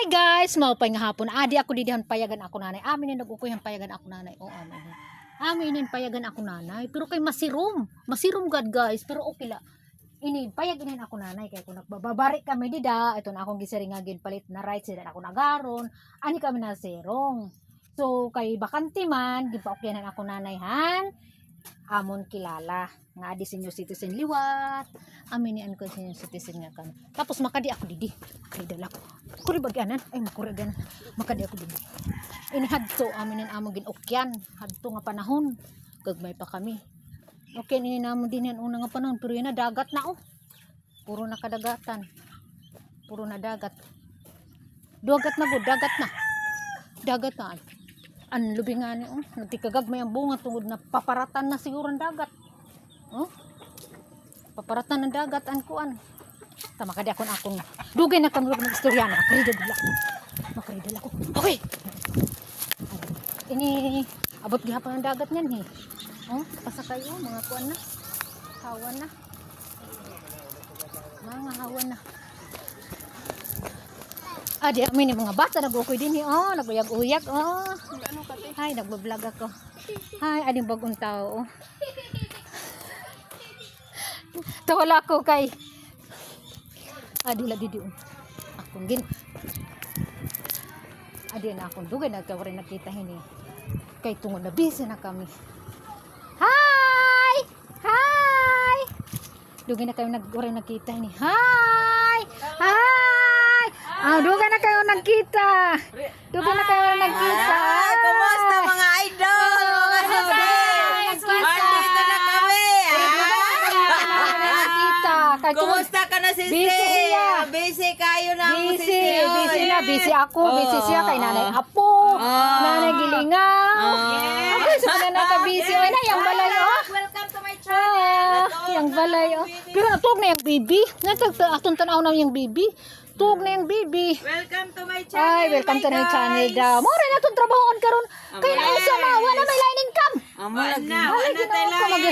Hi guys, maupay nga hapon. Adi ako didihan payagan ako nanay. Amin ni nag-ukoy ang payagan ako nanay. O amin. Amin ni payagan ako nanay. Pero kay masirom. Masirom gad guys, pero okay la. Ini payagan ako nanay kay ko nagbabari kami dida. Ito na akong gisaringagin palit na right side ako nagaron. Ani kami na serong. So kay bakante man, gipaokyanan ako nanay han. Amon kilala nga adi senior citizen liwat amin ni ko senior citizen nga kan tapos makadi ako didi kay dala ko kuri bagyanan ay makuri ganan makadi ako didi ini hadto amin amo ginokyan hadto nga panahon gagmay pa kami okay ini namo din yan una nga panahon pero yan na dagat na puro na kadagatan puro na dagat dagat na gud dagat na an lubingan ni nagtikagag may ang bunga tungod na paparatan na siguro ang dagat paparatan ng dagat an kuan tama kadi akon dugay na kami ng istorya na makaridal ako okay ini abot gihapon ng dagat niyan pasakay mga kuan na hawan na mga hawan na di amin mga bata nag-ukoy din naguyag-uyag Hi, nagbablog ako. Hi, ading bagong tao. Tawala ko kay adila didi. Akong gin. Adi na akong dugay nagkawari nakita hini. Kay tungod na busy na kami. Hi! Hi! Dugay na kayo nagkawari nakita hini. Hi! Hi! Dugay na kayo nagkita. Dugay na kayo nagkita. Kumusta mga idol? Andito na kami. Kumusta ka na, sisi? Busy kayo na mo, sisi. Busy ako. Busy siya kay nanay Apo. Nanay Gilingaw. Okay, so na naka-busy. Ay na, yung balay, Welcome to my channel. Yung balay, Pero natug na yung baby. Atong tanaw na yung baby. Tug na yung baby. Welcome to my channel. Ay, welcome to my channel daw. Mora na itong trabahoan karon. Kaya na isa na, wala may line income.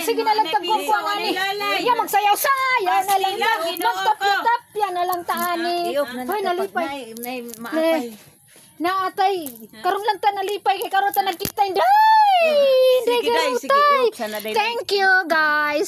Sige na lang tagwang ko nga ni. Yan, magsayaw-sayaw na lang ta. Magtapya-tapya na lang taani. Hoy, nalipay. Naatay. Karon lang ta nalipay. Kay karon ta nagkita. Hindi karon tay. Thank you, guys.